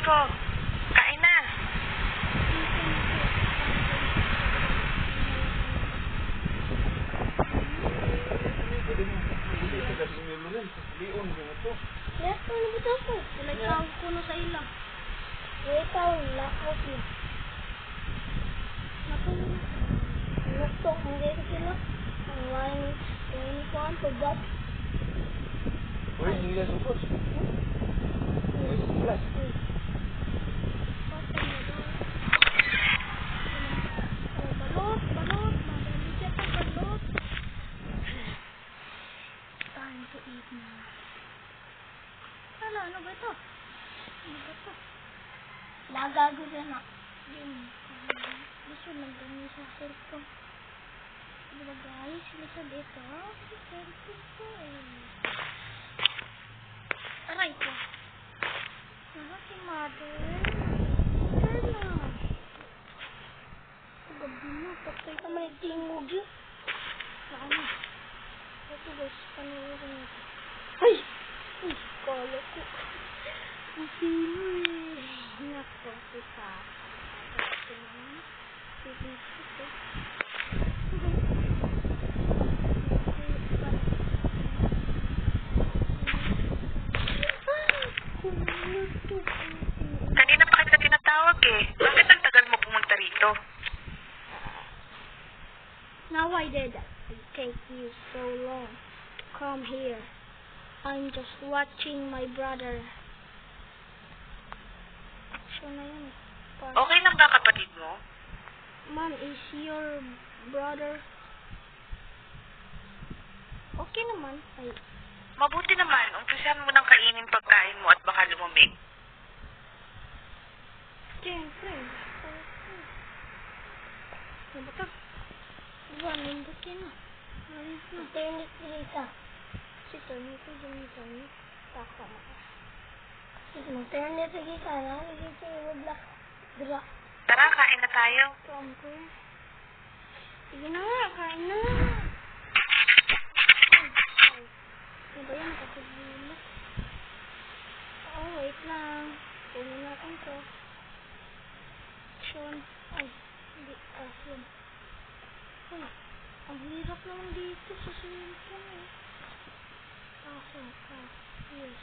ko. Kain na. Yes, ano ba ito po? Nagtawag ko na sa ilang. Ikaw, lakot niya. Nagtok, hindi ko sila. Ang wine ko ang pagbat. Uy, hindi na supos. Uy, suplas. Balot. Madali siya pa balot. Time to eat na. Ano ba ito? Lagago siya na. Gusto lang ganyan sa cellphone. Diba guys? Sila sa dito. Sa cellphone ko Aray ko. Si mother. Mother na. Gabi na. Patay ka may tingog yun. Saan? Ito guys. Panuorin natin. Ay! Kala ko. Ang sino Nako, si Papa. Ito naman. Ito. Kanina pa kita tinatawag eh. Bakit ang tagal mo pumunta rito? Now why did it take you so long to come here? I'm just watching my brother. So na yun. Okay lang ba kapatid mo? Ma'am, is your brother okay naman? Ay, Mabuti naman. Umpisahan mo nang kainin pagkain mo at baka lumamig. siyempre. Ano ba ito? Diba, nindot yan na. Alis na. Internet dito. Sito, nito dyan. Taka na. Internet lagi ka na. Dito yung black. Dira. Tara, kain na tayo. Siyempre. Sige na nga, kain na. Ano ba yan? Kapagbulo. Oh, wait lang. Puno natin to. Sean. Ay, hindi. Yun. Ay, ang hirap naman dito sa cellphone eh. Yes.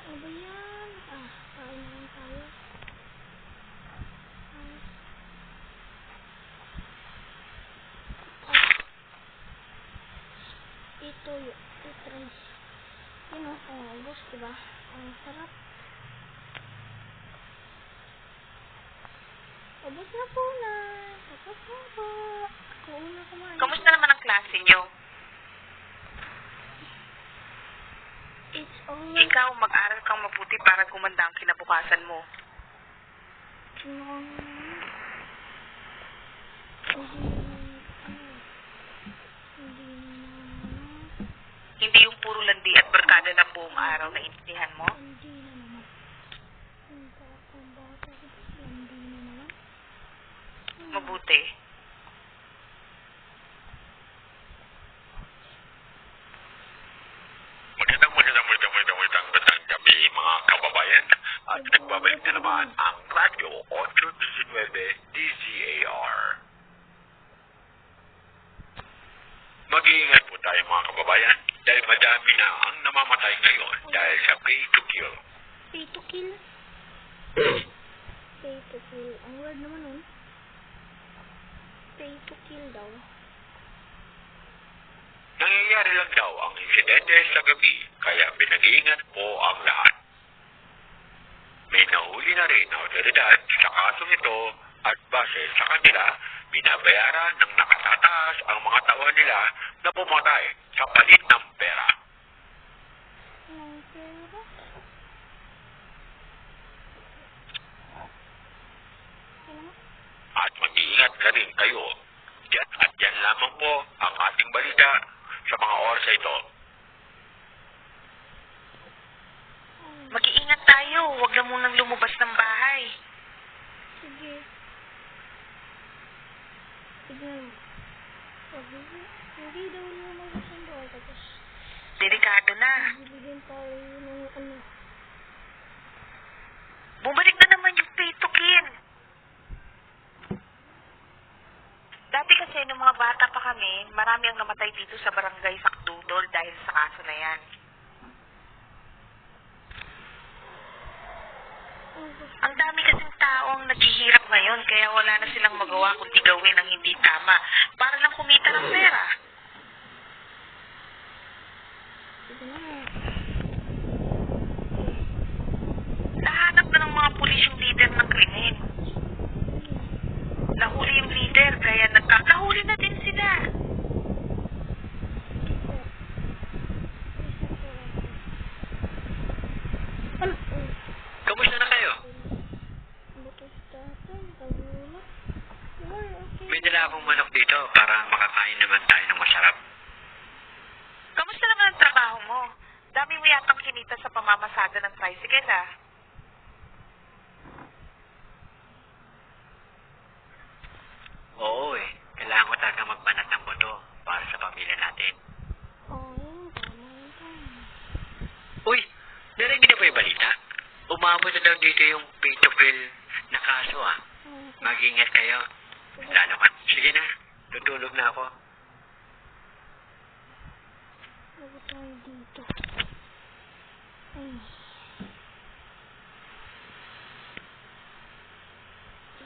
Ano ba yan? Kain na lang tayo. Ito rice. Yun o, ubos, diba? Ang sarap. Ubos na po na. Ubos na po. Ako una kumain. Kamusta naman ang klase niyo? It's alright. Ikaw, mag-aral kang mabuti para gumanda ang kinabukasan mo. Hindi yung puro landi at barkada ng buong araw na intindihan mo. Hindi na naman. Hindi na naman. Mabuti. Magandang gabi mga kababayan at nagbabalik na naman ang Radyo 819 DZAR. Mag-iingat po tayo mga kababayan dahil madami na ang namamatay ngayon dahil sa pay to kill. Pay to kill? Pay to kill. Ang word naman nun. Pay to kill daw. Nangyayari lang daw ang insidente sa gabi kaya pinag-iingat po ang lahat. May nahuli na rin na otoridad sa kasong ito at base sa kanila, binabayaran ng nakatataas ang mga tauhan nila na pumatay sa palit ng pera. Ang pera? At mag-iingat na rin kayo. Diyan at yan lamang po ang ating balita sa mga oras ito. Mag-iingat tayo. Huwag na munang lumabas ng bahay. Sige. Sige. Hindi daw lumabas ang bahay. Tapos, Delikado na. bibigyan tayo ng marami ang namatay dito sa barangay Sakdudol dahil sa kaso na yan. Ang dami kasing taong naghihirap ngayon kaya wala na silang magawa kundi gawin ang hindi tama para lang kumita ng pera. Sige na. Nahanap na ng mga pulis yung leader ng krimen. Nahuli yung leader kaya nahuli na din sila. Ano? Kamusta na kayo? Butos tatay, kagulak. Ay, okay. May dala akong manok dito para makakain naman tayo ng masarap. Kamusta naman ang trabaho mo? Dami mo yatang kinita sa pamamasada ng tricycle, ah. Oo kailangan ko talaga magbanat ng boto para sa pamilya natin. Oo, tama yun. Uy, narinig niyo ba yung balita? Umabot na daw dito yung pay-to-bill na kaso Mag-ingat kayo. Lalo ka. Sige na, tutulog na ako. Bago tayo dito. Ay.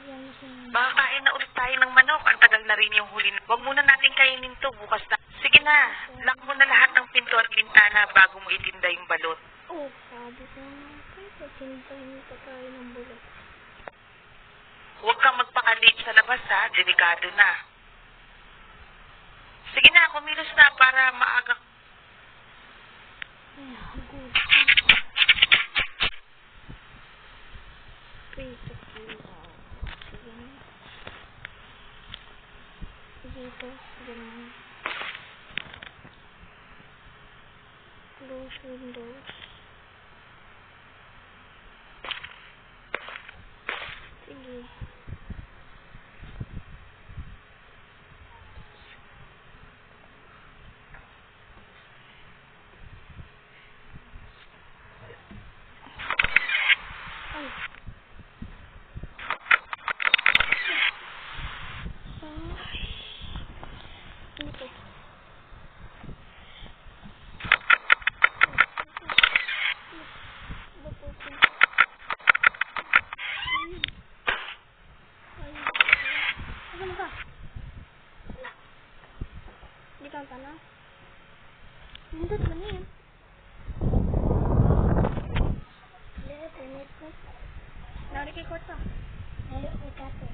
Yan na siya. Makakain na ulit tayo ng manok. Ang tagal na rin yung huli. Huwag muna natin kainin to. Bukas na. Sige na. Lock mo na lahat ng pinto at bintana bago mo itinda yung balot. Oh, sabi ko nga kayo. Pasintahin pa tayo ng bulot. Huwag kang magpakalit sa labas, ha. Delikado na. Sige na. Kumilos na para maaga. Ay, good. Pito kilo. Sige na. Dito. Ganun. Close windows. Sige. Ay. Dito. Ano ba? Di ka ang tanong? Hindi ba niyan? Hindi, pinit ko. Nariki ko ito. Ayaw ko ito.